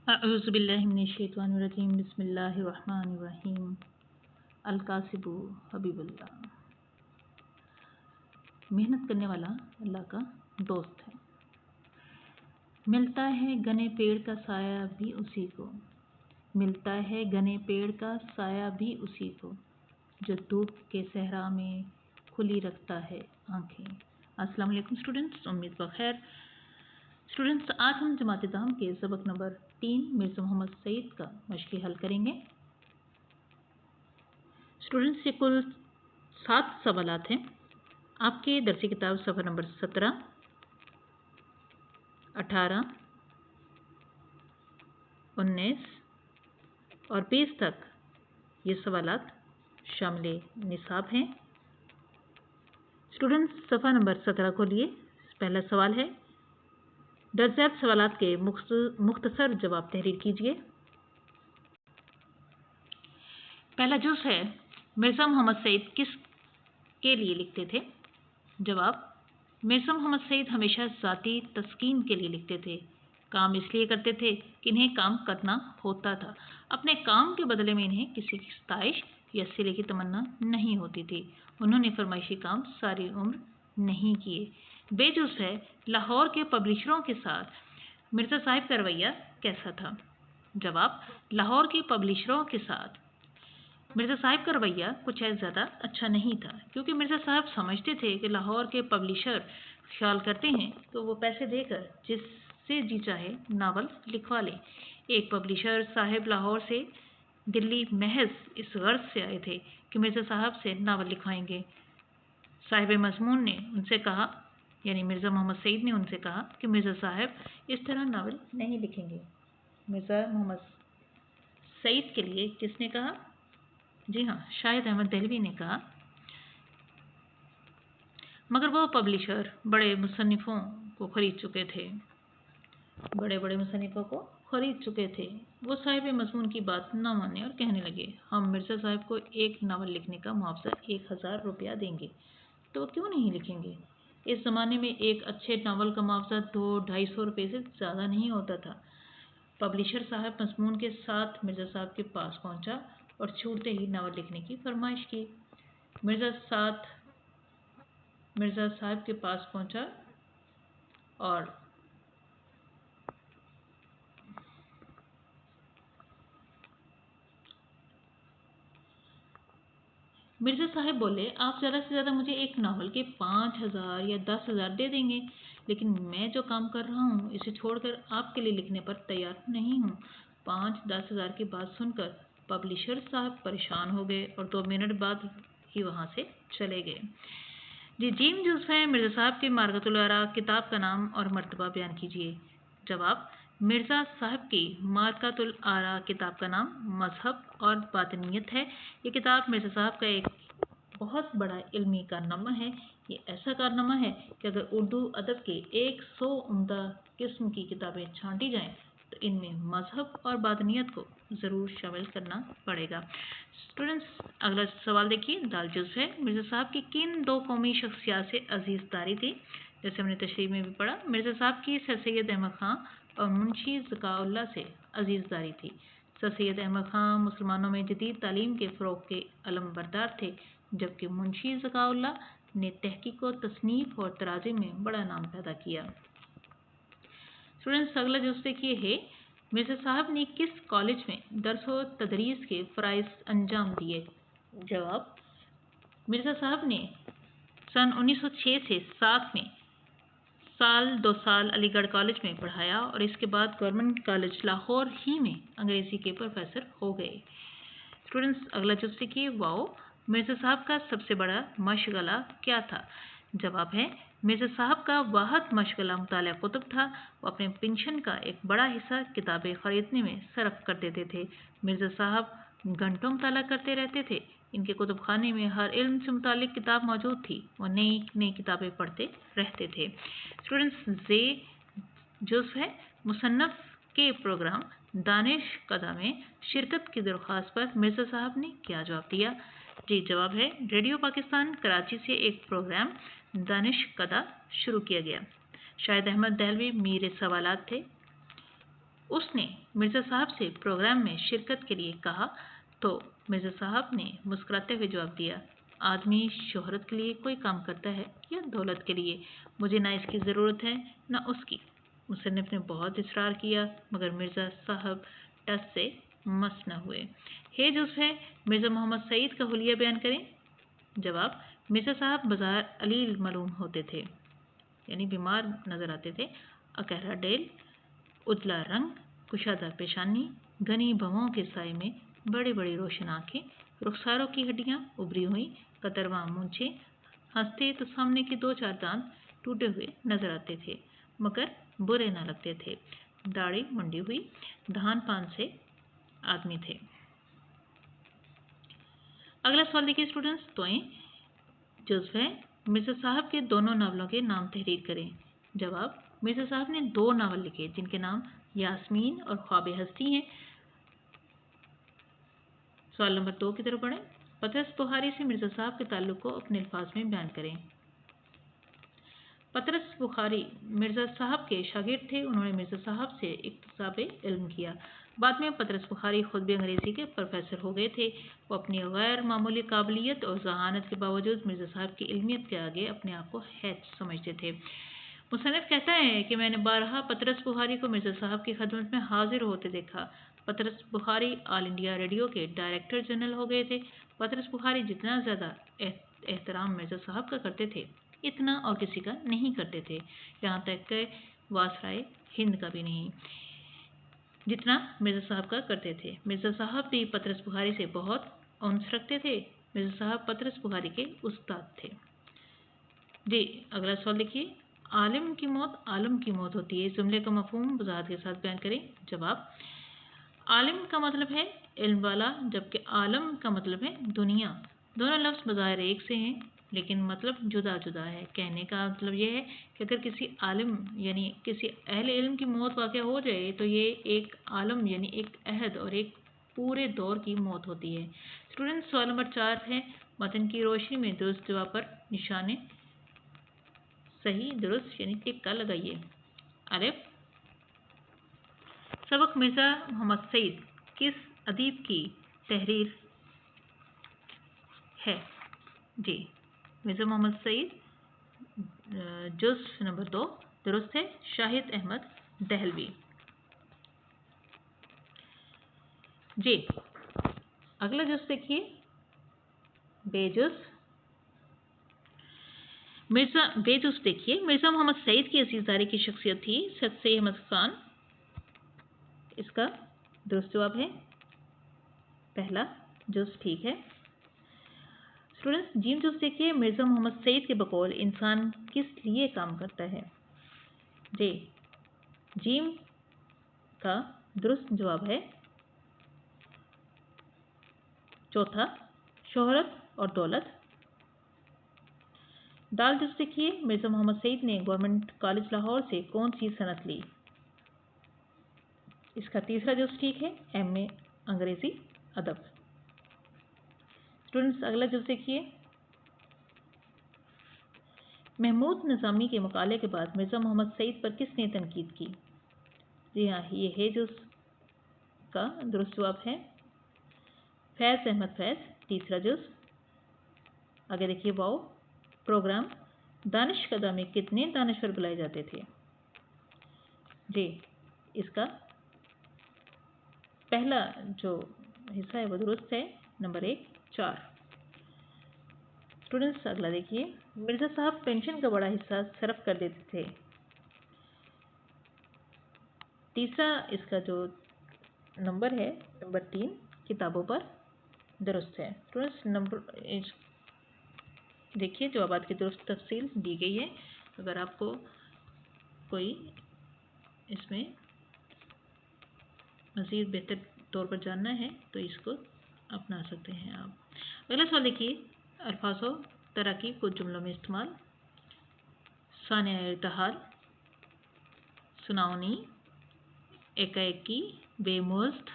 अऊज़ु बिल्लाहि मिनश्शैतानिर्रजीम बिस्मिल्लाहिर्रहमानिर्रहीम। अलकासिबु हबीबुल्लाह। मेहनत करने वाला अल्लाह का दोस्त है। मिलता है घने पेड़ का साया भी उसी को, मिलता है घने पेड़ का साया भी उसी को, जो धूप के सहरा में खुली रखता है आँखें। अस्सलाम वालेकुम स्टूडेंट्स, उम्मीद बखैर। स्टूडेंट्स, आज हम जमात दाम के सबक नंबर 3 मिर्ज़ा मोहम्मद सईद का मशक़ी हल करेंगे। स्टूडेंट्स, ये कुल 7 सवालात हैं। आपके दरसी किताब सफ़ा नंबर 17, 18, 19 और 20 तक ये सवालात शामिल निसाब हैं। स्टूडेंट्स, सफ़ा नंबर 17 को लिए पहला सवाल है, दर्जैब सवालात के मुख्तसर जवाब तहरीर कीजिए। पहला जुज़ है, मिर्ज़ा मोहम्मद सईद किस के लिए लिखते थे? जवाब, मिर्ज़ा मोहम्मद सईद हमेशा ज़ाती तस्कीन के लिए लिखते थे। काम इसलिए करते थे कि इन्हें काम करना होता था। अपने काम के बदले में इन्हें किसी की सताइश या सिले की तमन्ना नहीं होती थी। उन्होंने फरमाइशी काम सारी उम्र नहीं किए। बेजुज़ है, लाहौर के पब्लिशरों के साथ मिर्ज़ा साहब का रवैया कैसा था? जवाब, लाहौर के पब्लिशरों के साथ मिर्ज़ा साहब का रवैया कुछ ज़्यादा अच्छा नहीं था, क्योंकि मिर्ज़ा साहब समझते थे कि लाहौर के पब्लिशर ख्याल करते हैं तो वो पैसे देकर जिससे जी चाहे नावल लिखवा लें। एक पब्लिशर साहब लाहौर से दिल्ली महज इस गर्ज से आए थे कि मिर्ज़ा साहब से नावल लिखवाएंगे। साहिब मज़मून ने उनसे कहा, यानी मिर्ज़ा मोहम्मद सईद ने उनसे कहा कि मिर्ज़ा साहब इस तरह नावल नहीं लिखेंगे। मिर्ज़ा मोहम्मद सईद के लिए किसने कहा? जी हाँ, शाहिद अहमद दहलवी ने कहा। मगर वो पब्लिशर बड़े मुसन्निफ़ों को ख़रीद चुके थे, बड़े मुसन्निफ़ों को ख़रीद चुके थे। वो साहिब मज़मून की बात ना माने और कहने लगे, हम मिर्ज़ा साहब को एक नावल लिखने का मुआवजा 1000 रुपया देंगे, तो क्यों नहीं लिखेंगे? इस ज़माने में एक अच्छे नावल का मुआवजा 200-250 रुपये से ज़्यादा नहीं होता था। पब्लिशर साहब मज़मून के साथ मिर्ज़ा साहब के पास पहुंचा और छूटते ही नावल लिखने की फरमाइश की। मिर्ज़ा साहब के पास पहुंचा और मिर्ज़ा साहब बोले, आप ज़्यादा से ज़्यादा मुझे एक नावल के 5000 या 10,000 दे देंगे, लेकिन मैं जो काम कर रहा हूँ इसे छोड़कर आपके लिए लिखने पर तैयार नहीं हूँ। 5-10 हज़ार की बात सुनकर पब्लिशर साहब परेशान हो गए और 2 मिनट बाद ही वहाँ से चले गए। जी, जीम जुज़ है, मिर्ज़ा साहब के मार्गतुल आरा किताब का नाम और मर्तबा बयान कीजिए। जवाब, मिर्ज़ा साहब की मार्कातुल आरा किताब का नाम मज़हब और बातिनियत है। ये किताब मिर्ज़ा साहब का एक बहुत बड़ा इल्मी कारनामा है। ये ऐसा कारनामा है कि अगर उर्दू अदब के 100 उम्दा किस्म की किताबें छांटी जाएं तो इनमें मज़हब और बातिनियत को ज़रूर शामिल करना पड़ेगा। स्टूडेंट्स, अगला सवाल देखिए, दाल जुज़ है, मिर्ज़ा साहब की किन 2 कौमी शख्सियात से अजीज़दारी थी? जैसे हमने तशरीह में भी पढ़ा, मिर्ज़ा साहब की सर सैयद अहमद ख़ां और मुंशी ज़काउल्लाह से अजीज़दारी थी। सर सैयद अहमद ख़ां मुसलमानों में जदीद तालीम के फ़रोग़ के अलमबरदार थे, जबकि मुंशी ज़काउल्लाह ने तहक़ीक़ व तसनीफ़ और तराज़ुम में बड़ा नाम पैदा किया। स्टूडेंट्स, अगला जुज़ देखिए है, मिर्ज़ा साहब ने किस कॉलेज में दर्स व तदरीस के फ़राइज़ अंजाम दिए? जवाब, मिर्ज़ा साहब ने सन 1906 से 7 में 2 साल अलीगढ़ कॉलेज में पढ़ाया और इसके बाद गवर्नमेंट कॉलेज लाहौर ही में अंग्रेज़ी के प्रोफेसर हो गए। स्टूडेंट्स, अगला जुज़ देखिए, वाओ, मिर्ज़ा साहब का सबसे बड़ा मशगला क्या था? जवाब है, मिर्ज़ा साहब का वाहद मशगला मुताला कुतुब था। वो अपने पेंशन का एक बड़ा हिस्सा किताबें ख़रीदने में सरफ कर देते थे। मिर्ज़ा साहब घंटों मुताला करते रहते थे। इनके कुतुब खाने में हर इल्म से मुतालिक किताब मौजूद थी। वो नई किताबें पढ़ते रहते थे। स्टूडेंट्स, जे जुज़ है, मुसन्नफ़ के प्रोग्राम दानिश कदा में शिरकत की दरख्वास्त पर मिर्ज़ा साहब ने क्या जवाब दिया? जी, जवाब है, रेडियो पाकिस्तान कराची से एक प्रोग्राम दानिश कदा शुरू किया गया। शाहिद अहमद दहलवी मीर सवालात थे। उसने मिर्ज़ा साहब से प्रोग्राम में शिरकत के लिए कहा तो मिर्ज़ा साहब ने मुस्कुराते हुए जवाब दिया, आदमी शोहरत के लिए कोई काम करता है या दौलत के लिए? मुझे ना इसकी ज़रूरत है ना उसकी। मुसन्निफ ने बहुत इसरार किया मगर मिर्ज़ा साहब टस से मस न हुए। हे जुज़्फ़, मिर्ज़ा मोहम्मद सईद का हुलिया बयान करें। जवाब, मिर्ज़ा साहब बाजार अलील मालूम होते थे, यानी बीमार नज़र आते थे। अकहरा डेल, उजला रंग, कुशादा पेशानी, घनी भवों के साए में बड़ी बड़ी रोशन आँखें, रुखसारों की हड्डियाँ उभरी हुई, कतरवा मूंछें, हंसते तो सामने के 2-4 दांत टूटे हुए नजर आते थे मगर बुरे न लगते थे। दाढ़ी मुंडी हुई, धान पान से आदमी थे। अगला सवाल देखिए स्टूडेंट्स, तोएं जुज़्फ़, मिर्ज़ा साहब के दोनों नावलों के नाम तहरीर करें। जवाब, मिर्ज़ा साहब ने 2 नावल लिखे जिनके नाम यास्मीन और ख्वाब हस्ती हैं। सवाल नंबर 2 की तरफ बढ़ें। पतरस बुखारी से मिर्ज़ा साहब के ताल्लुक़ को अपने अल्फाज में बयान करें। पतरस बुखारी मिर्ज़ा साहब के शागिर्द थे। उन्होंने मिर्ज़ा साहब से इक्तिसाब इल्म किया। बाद में पतरस बुखारी खुद भी अंग्रेज़ी के प्रोफेसर हो गए थे। वो अपनी गैर मामूली काबिलियत और ज़हानत के बावजूद मिर्ज़ा साहब की इल्मियत के आगे अपने आप को हैच समझते थे। मुसन्निफ कहता है कि मैंने बारहा पतरस बुखारी को मिर्ज़ा साहब की खदमत में हाजिर होते देखा। पतरस बुखारी ऑल इंडिया रेडियो के डायरेक्टर जनरल हो गए थे। पतरस बुखारी जितना ज़्यादा एहतराम मिर्ज़ा साहब का करते थे इतना और किसी का नहीं करते थे, यहाँ तक कि वासराय हिंद का भी नहीं, जितना मिर्ज़ा साहब का करते थे। मिर्ज़ा साहब भी पतरस बुखारी से बहुत उन्स रखते थे। मिर्ज़ा साहब पतरस बुखारी के उस्ताद थे। जी, अगला सवाल देखिए, आलिम की मौत आलम की मौत होती है, इस जुमले का मफहूम वज़ाहत के साथ बयान करें। जवाब, आलिम का मतलब है इल्म वाला, जबकि आलम का मतलब है दुनिया। दोनों लफ्ज़ बज़ाहिर एक से हैं लेकिन मतलब जुदा जुदा है। कहने का मतलब ये है कि अगर किसी आलिम यानी किसी अहले इल्म की मौत वाक़या हो जाए तो ये एक आलम यानी एक अहद और एक पूरे दौर की मौत होती है। स्टूडेंट्स, सवाल नंबर 4 है, मतन की रोशनी में दुरुस्त जवाब पर निशाने सही दुरुस्त यानी टिक्का लगाइए। अलिफ, सबक मिर्ज़ा मोहम्मद सईद किस अदीब की तहरीर है? जी, मिर्ज़ा मोहम्मद सईद जुज़्फ़ नंबर 2 दुरुस्त है, शाहिद अहमद दहलवी। जी, अगला जुज़्फ़ देखिए, बेजुज़। बेजुज़ देखिए, मिर्ज़ा मोहम्मद सईद की अज़ीज़दारी की शख्सियत थी सदसे अहमद खान। इसका दुरुस्त जवाब है पहला जुज़्फ़, ठीक है। स्टूडेंट्स, जीम जुज़्फ़ देखिए, मिर्ज़ा मोहम्मद सईद के बकौल इंसान किस लिए काम करता है? जी, जीम का दुरुस्त जवाब है चौथा शोहरत और दौलत। दाल जुज़्फ़ देखिए, मिर्ज़ा मोहम्मद सईद ने गवर्नमेंट कॉलेज लाहौर से कौन सी सनत ली? इसका तीसरा जुज़्फ़ ठीक है, MA अंग्रेज़ी अदब। स्टूडेंट्स, अगला जुज़्फ़ देखिए, महमूद निज़ामी के मुकाले के बाद मिर्ज़ा मोहम्मद सईद पर किसने तनकीद की? जी हाँ, ये है जुज़्फ़ का दुरुस्त जवाब है फैज़ अहमद फैज़, तीसरा जुज़्फ़। आगे देखिए, वाओ प्रोग्राम दानिश कदा में कितने दानिश्वर बुलाए जाते थे? जी, इसका पहला जो हिस्सा है वो दुरुस्त है, नंबर 1 4। स्टूडेंट्स, अगला देखिए, मिर्ज़ा साहब पेंशन का बड़ा हिस्सा सर्फ कर देते थे। तीसरा इसका जो नंबर है नंबर 3 किताबों पर, दुरुस्त है। स्टूडेंट्स, नंबर देखिए, जवाबात की दुरुस्त तफसील दी गई है। अगर आपको कोई इसमें मज़ीद बेहतर तौर पर जानना है तो इसको अपना सकते हैं आप। अगला सवाल देखिए, अल्फाज़ो तराकीब को जुमलों में इस्तेमाल। सानिया इर्तिहाल, सुनाउनी, एकाएकी, बेमुज़्द,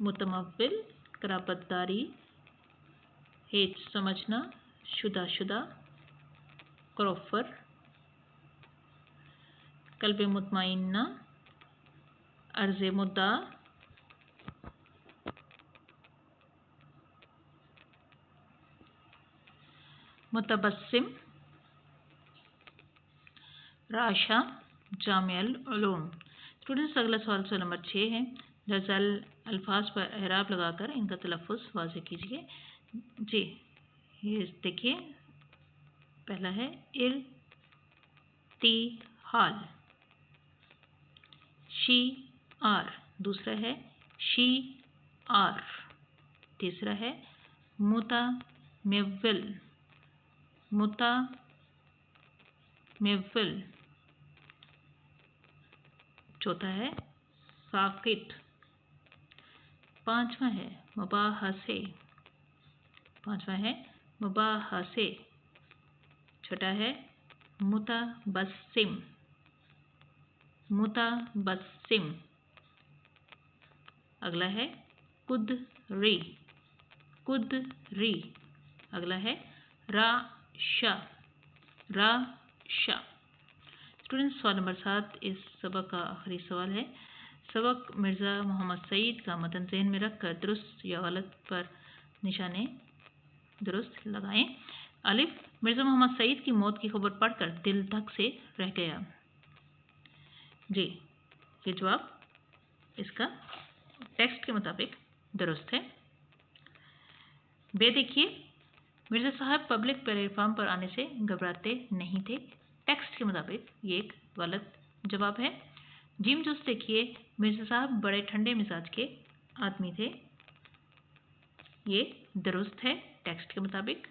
मुतमव्विल, कराबतदारी, हेच समझना, शुदा, क्रॉफर, कल्ब मुतमइन्ना, अर्ज़ मुद्दा, मुतबस्सिम, राशा, जामिअल उलूम। स्टूडेंट्स अगला सवाल नंबर 6 है। दरअसल अल्फाज पर एराब लगाकर इनका तलफ़्फ़ुज़ वाज़ेह कीजिए। जी, ये देखिए, पहला है इर्तिहाल, शी आर। दूसरा है शी आर। तीसरा है मुतामिव्विल, मुतामिव्विल। चौथा है साकित। पांचवा है मुबाहसे, छठा है मुतबस्सिम, अगला है कुदरी, अगला है राशा। स्टूडेंट्स सवाल नंबर 7 इस सबक का आखिरी सवाल है। सबक मिर्ज़ा मोहम्मद सईद का मतन ज़हन में रखकर दुरुस्त या गलत पर निशाने दुरुस्त लगाएं। अलिफ, मिर्ज़ा मोहम्मद सईद की मौत की खबर पढ़कर दिल धक से रह गया। जी, ये जवाब इसका टेक्स्ट के मुताबिक दुरुस्त है। बे देखिए, मिर्ज़ा साहब पब्लिक प्लेटफॉर्म पर आने से घबराते नहीं थे। टेक्स्ट के मुताबिक ये एक गलत जवाब है। जिम जूस देखिए, मिर्ज़ा साहब बड़े ठंडे मिजाज के आदमी थे। ये दुरुस्त है टेक्स्ट के मुताबिक।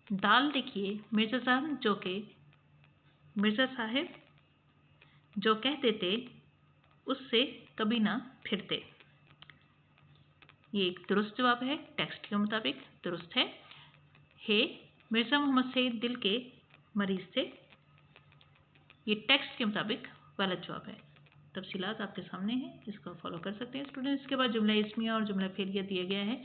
दाल देखिए, मिर्ज़ा साहब जो कहते थे उससे कभी ना फिरते। ये एक दुरुस्त जवाब है, टेक्स्ट के मुताबिक दुरुस्त है। मिर्ज़ा मोहम्मद सईद दिल के मरीज़ थे। ये टेक्स्ट के मुताबिक गलत जवाब है। तफसीलात आपके सामने हैं, इसको फॉलो कर सकते हैं स्टूडेंट्स। इसके बाद जुमला इस्मिया और जुमला फेलिया दिया गया है।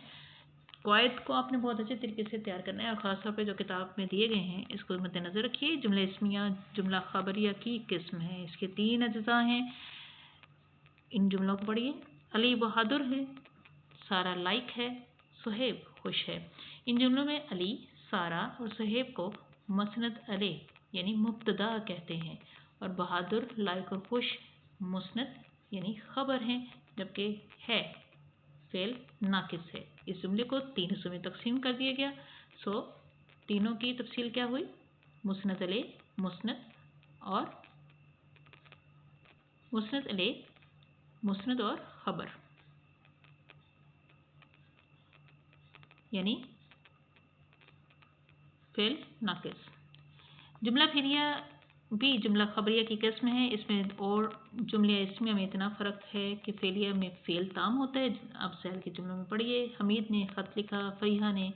क़वाइद को आपने बहुत अच्छे तरीके से तैयार करना है और ख़ासतौर पे जो किताब में दिए गए हैं इसको मद्देनज़र रखिए। जुमला इस्मिया जुमला ख़बरिया की किस्म है। इसके 3 अज्ज़ा हैं। इन जुमलों को पढ़िए। अली बहादुर है, सारा लाइक है, सुहेब खुश है। इन जुमलों में अली, सारा और सुहेब को मसनद अले यानी मुब्तदा कहते हैं और बहादुर, लाइक और खुश मुस्नद यानी खबर हैं, जबकि है फेल नाकिस है। इस जुमले को 3 हिस्सों में तकसीम कर दिया गया। सो तीनों की तफसील क्या हुई? मुस्नद अले, मुस्नद और खबर यानी फेल नाकिस। जुमला फेलिया भी जुमला खबरिया की किस्म है। इसमें और जुमले इस्मिया में इतना फ़र्क है कि फेलिया में फेल ताम होता है। अब सैल के जुमलों में पढ़िए। हमीद ने ख़त लिखा, फरीहा ने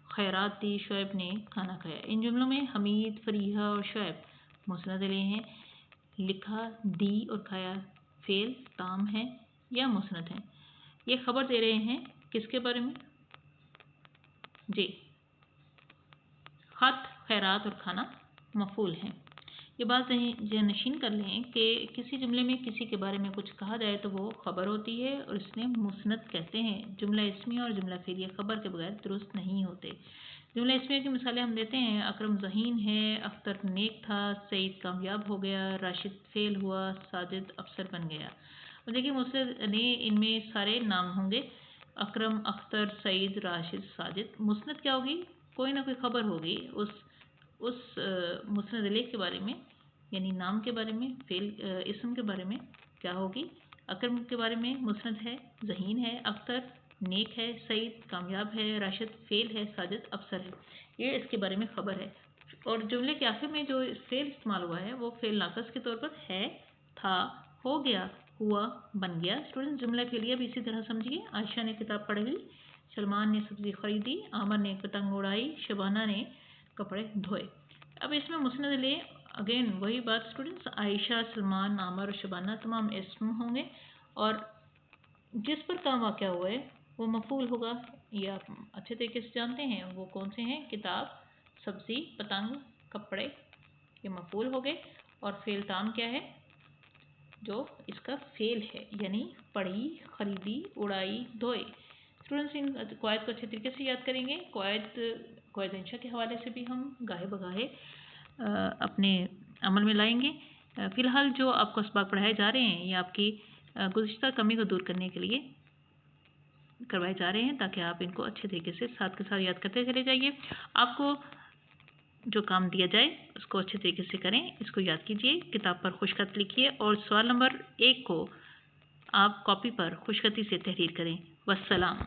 खैरात दी, शुएब ने खाना खाया। इन जुमलों में हमीद, फरीहा और शुएब मुस्नद अले हैं। लिखा, दी और खाया फेल ताम है या मुस्नद हैं। ये खबर दे रहे हैं किसके बारे में? जी, ख़त, खैरात और खाना मफ़ूल हैं। ये बात नशीन कर लें कि किसी जुमले में किसी के बारे में कुछ कहा जाए तो वो खबर होती है और इसने मुस्नद कहते हैं। जुमला इस्मिया और जुमला फेलिया खबर के बगैर दुरुस्त नहीं होते। जुमला इस्मिया की मिसालें हम देते हैं। अकरम ज़हीन है, अख्तर नेक था, सईद कामयाब हो गया, राशिद फेल हुआ, साजिद अफसर बन गया। और देखिए मुस्नद ने इनमें सारे नाम होंगे। अकरम, अख्तर, सईद, राशिद, साजिद। मुस्नद क्या होगी? कोई ना कोई खबर होगी उस मुस्नद अले के बारे में, यानी नाम के बारे में, इसम के बारे में क्या होगी? अकरम के बारे में मुस्नद है, ज़हीन है, अख्तर नेक है, सईद कामयाब है, राशिद फेल है, साजिद अफसर है। ये इसके बारे में खबर है। और जुमले के आखिर में जो फेल इस्तेमाल हुआ है वो फेल नाकस के तौर पर है, था, हो गया, हुआ, बन गया। स्टूडेंट जुमला फेलिया भी इसी तरह समझिए। आयशा ने किताब पढ़ ली, सलमान ने सब्ज़ी खरीदी, आमर ने पतंग उड़ाई, शबाना ने कपड़े धोए। अब इसमें मुस्नद अले अगेन वही बात स्टूडेंट्स, आयशा, सलमान, आमर और शबाना तमाम इस्म होंगे और जिस पर काम वाक़या हुआ है वो मफ़ूल होगा। ये आप अच्छे तरीके से जानते हैं। वो कौन से हैं? किताब, सब्ज़ी, पतंग, कपड़े, ये मफ़ूल हो गए। और फेल ताम क्या है? جو اس کا فعل ہے، یعنی پڑھی، خریدی، اڑائی، دھوئے۔ اسٹوڈنٹس ان قواعد کو اچھے طریقے سے یاد کریں گے۔ قواعد انشاء کے حوالے سے بھی ہم گاہے بگاہے اپنے عمل میں لائیں گے۔ فی الحال جو آپ کو اسباق پڑھائے جا رہے ہیں یہ آپ کی گزشتہ کمی کو دور کرنے کے لیے کروائے جا رہے ہیں، تاکہ آپ ان کو اچھے طریقے سے ساتھ کے ساتھ یاد کرتے چلے جائیے۔ آپ کو جو کام دیا جائے اس کو اچھے طریقے سے کریں، اس کو یاد کیجیے، کتاب پر خوش خط لکھیے اور سوال نمبر 1 کو آپ کاپی پر خوش خطی سے تحریر کریں۔ والسلام۔